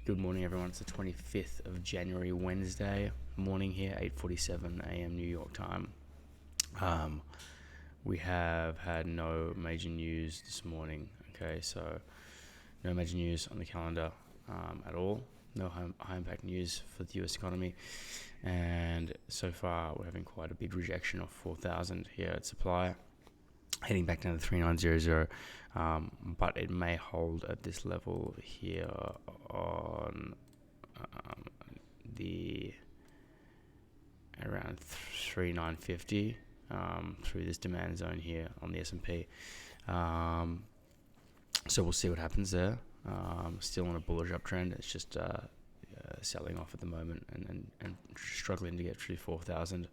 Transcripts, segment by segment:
Good morning, everyone. It's the 25th of January, Wednesday morning here, 8:47 a.m. New York time. We have had no major news this morning. Okay, so no major news on the calendar at all. No high impact news for the US economy. And so far, we're having quite a big rejection of 4,000 here at supply, heading back down to 3900. But it may hold at this level here on the around 3950 through this demand zone here on the S&P. So we'll see what happens there. Still on a bullish uptrend. It's just selling off at the moment and struggling to get through 4,000.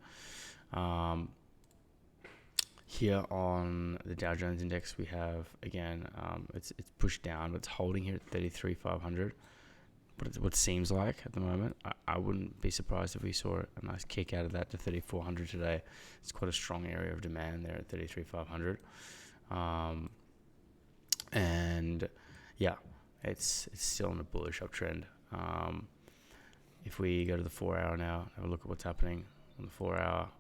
Here on the Dow Jones Index, we have, again, it's pushed down, but it's holding here at 33,500. But it's what it seems like at the moment. I wouldn't be surprised if we saw a nice kick out of that to 3,400 today. It's quite a strong area of demand there at 33,500. And yeah, it's still in a bullish uptrend. If we go to the 4 hour now, have a look at what's happening on the 4 hour.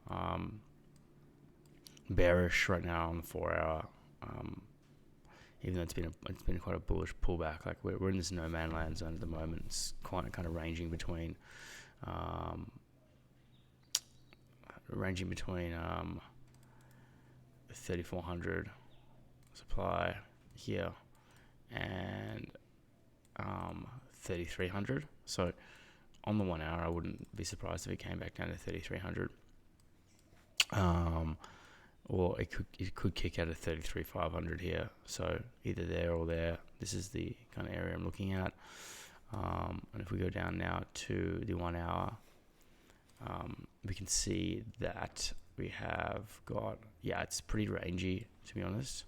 Bearish right now on the 4 hour. Even though it's been quite a bullish pullback. Like we're in this no man land zone at the moment. It's kind of ranging between 3,400 supply here and 3,300. So on the 1 hour, I wouldn't be surprised if it came back down to 3,300. Or it could kick out at 33,500 here. So either there or there. This is the kind of area I'm looking at. And if we go down now to the 1 hour, we can see that we have got, it's pretty rangy, to be honest.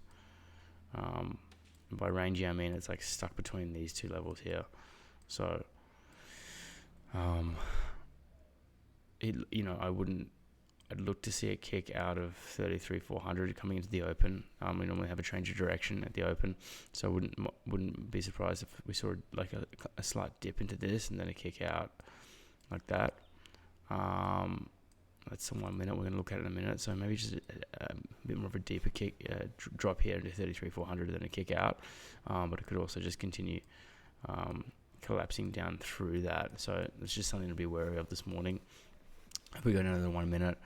By rangy, I mean it's like stuck between these two levels here. So, I'd look to see a kick out of 33,400 coming into the open. We normally have a change of direction at the open, so I wouldn't be surprised if we saw like a slight dip into this and then a kick out like that. That's in 1 minute. We're going to look at it in a minute. So maybe just a bit more of a deeper kick, drop here into 33,400, then a kick out. But it could also just continue collapsing down through that. So it's just something to be wary of this morning. If we go down to the 1 minute,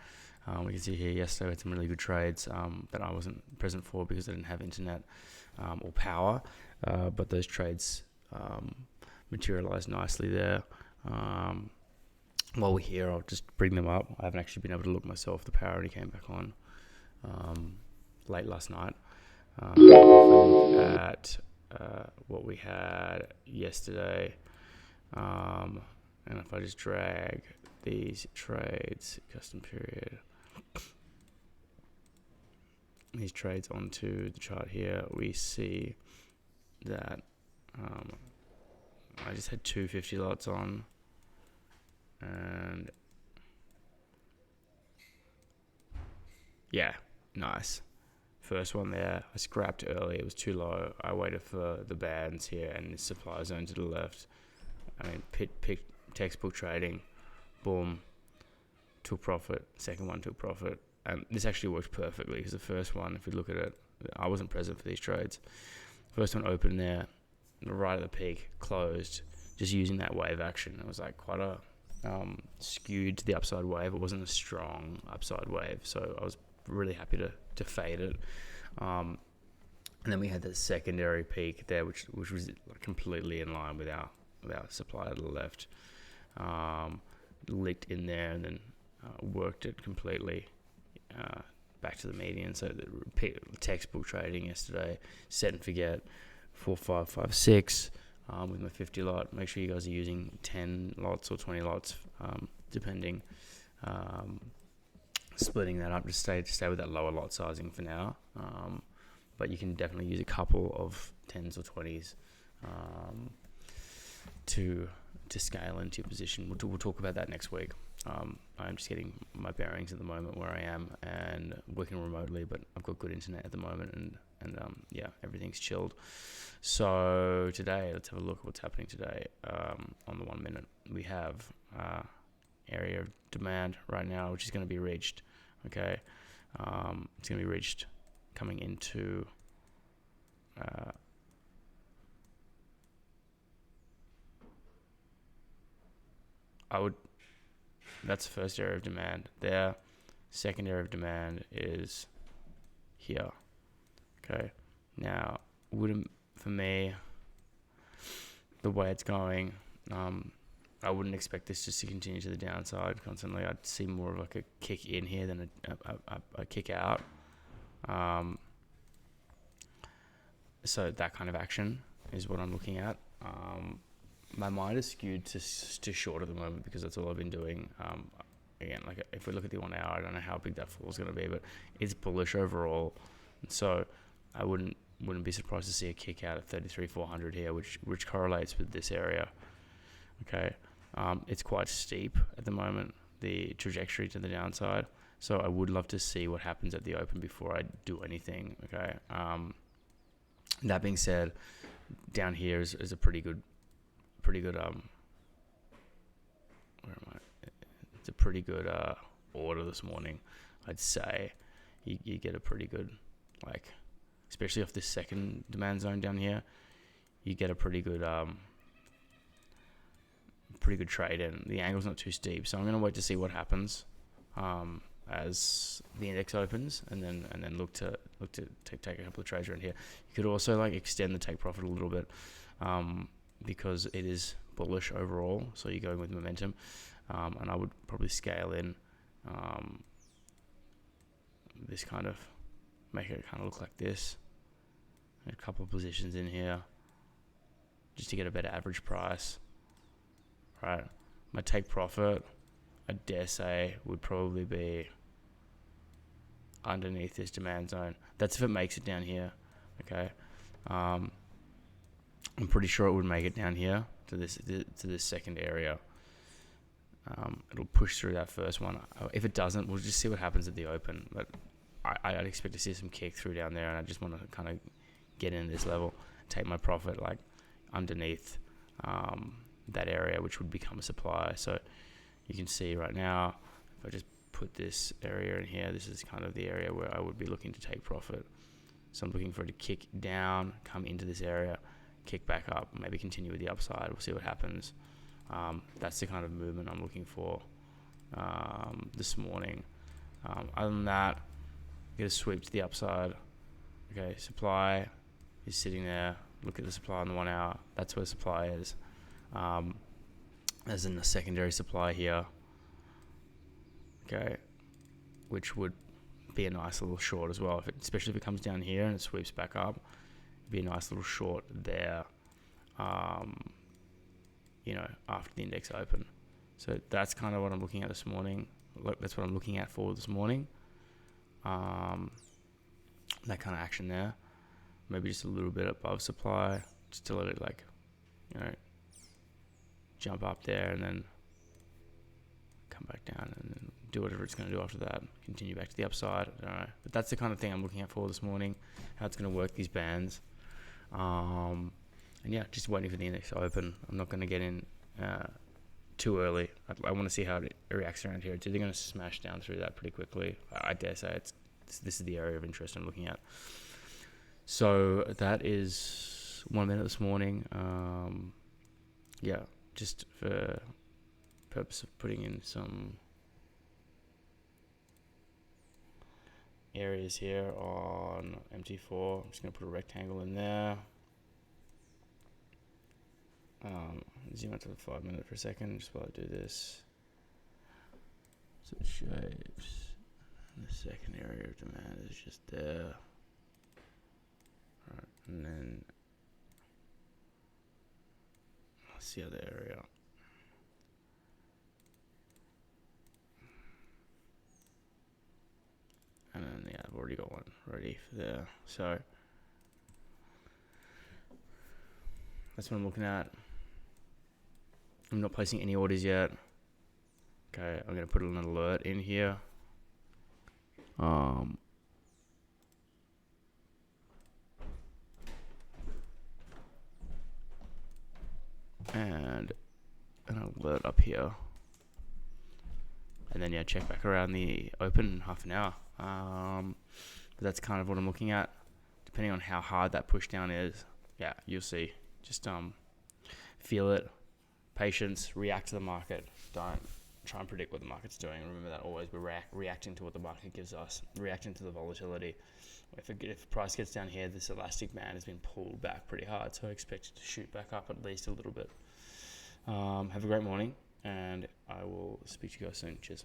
we can see here yesterday we had some really good trades that I wasn't present for because I didn't have internet or power. But those trades materialized nicely there. While we're here, I'll just bring them up. I haven't actually been able to look myself. The power only came back on late last night. If we look at what we had yesterday, and if I just drag these trades, custom period, these trades onto the chart here, we see that I just had 250 lots on, and nice. First one there, I scrapped early, it was too low. I waited for the bands here and the supply zone to the left. I mean, pick textbook trading. Boom, took profit. Second one took profit. And this actually worked perfectly because the first one, if we look at it, I wasn't present for these trades. First one opened there, right at the peak, closed, just using that wave action. It was like quite a skewed to the upside wave. It wasn't a strong upside wave. So I was really happy to fade it. And then we had the secondary peak there, which was completely in line with our supply to the left. Licked in there and then worked it completely back to the median. So the textbook trading yesterday, set and forget, 4,556 with my 50 lot. Make sure you guys are using 10 lots or 20 lots, depending. Splitting that up to stay with that lower lot sizing for now. But you can definitely use a couple of 10s or 20s to scale into your position. We'll talk about that next week. I'm just getting my bearings at the moment where I am and working remotely, but I've got good internet at the moment and yeah, everything's chilled. So today, let's have a look at what's happening today. On the 1 minute, we have area of demand right now, which is going to be reached. Okay, it's going to be reached coming into. That's the first area of demand there. Second area of demand is here. Okay, now for me, the way it's going, I wouldn't expect this just to continue to the downside constantly. I'd see more of like a kick in here than a kick out. So that kind of action is what I'm looking at. My mind is skewed to short at the moment because that's all I've been doing. Again, like if we look at the 1 hour, I don't know how big that fall is going to be, but it's bullish overall. So I wouldn't be surprised to see a kick out at 33,400 here, which correlates with this area. Okay, it's quite steep at the moment, the trajectory to the downside. So I would love to see what happens at the open before I do anything. Okay. That being said, down here is a pretty good where am I? It's a pretty good order this morning. I'd say you get a pretty good, like, especially off this second demand zone down here, you get a pretty good trade in. The angle's not too steep, so I'm gonna wait to see what happens as the index opens, and then look to take a couple of trades around here. You could also like extend the take profit a little bit because it is bullish overall. So you're going with momentum, and I would probably scale in this kind of, make it kind of look like this. A couple of positions in here just to get a better average price. Right, my take profit, I dare say, would probably be underneath this demand zone. That's if it makes it down here. Okay, I'm pretty sure it would make it down here to this second area. It'll push through that first one. If it doesn't, we'll just see what happens at the open. But I'd expect to see some kick through down there, and I just want to kind of get in this level, take my profit like underneath that area, which would become a supply. So you can see right now, if I just put this area in here, this is kind of the area where I would be looking to take profit. So I'm looking for it to kick down, come into this area, kick back up, maybe continue with the upside. We'll see what happens. That's the kind of movement I'm looking for this morning. Other than that, get a sweep to the upside. Okay, supply is sitting there. Look at the supply on the 1 hour. That's where supply is. As in the secondary supply here. Okay, which would be a nice little short as well. Especially if it comes down here and it sweeps back up, it'd be a nice little short there. After the index open. So that's kind of what I'm looking at this morning. That's what I'm looking at for this morning. That kind of action there. Maybe just a little bit above supply, just to let it jump up there and then come back down and then do whatever it's going to do after that. Continue back to the upside. I don't know. But that's the kind of thing I'm looking at for this morning, how it's going to work these bands. And yeah, just waiting for the index to open. I'm not going to get in too early. I want to see how it reacts around here. It's either going to smash down through that pretty quickly. I dare say this is the area of interest I'm looking at. So that is 1 minute this morning. Just for purpose of putting in some areas here on MT4. I'm just going to put a rectangle in there. Zoom out to the 5 minute for a second, just while I do this. So the shapes, and the second area of demand is just there. Alright, and then let's see the other area. And then I've already got one ready for there. So that's what I'm looking at. I'm not placing any orders yet. Okay, I'm going to put an alert in here. and an alert up here. And then, yeah, check back around the open in half an hour. But that's kind of what I'm looking at. Depending on how hard that push down is, yeah, you'll see. Just feel it. Patience, react to the market. Don't try and predict what the market's doing. Remember that always we're reacting to what the market gives us, reacting to the volatility. If price gets down here, this elastic band has been pulled back pretty hard, so I expect it to shoot back up at least a little bit. Have a great morning, and I will speak to you guys soon. Cheers.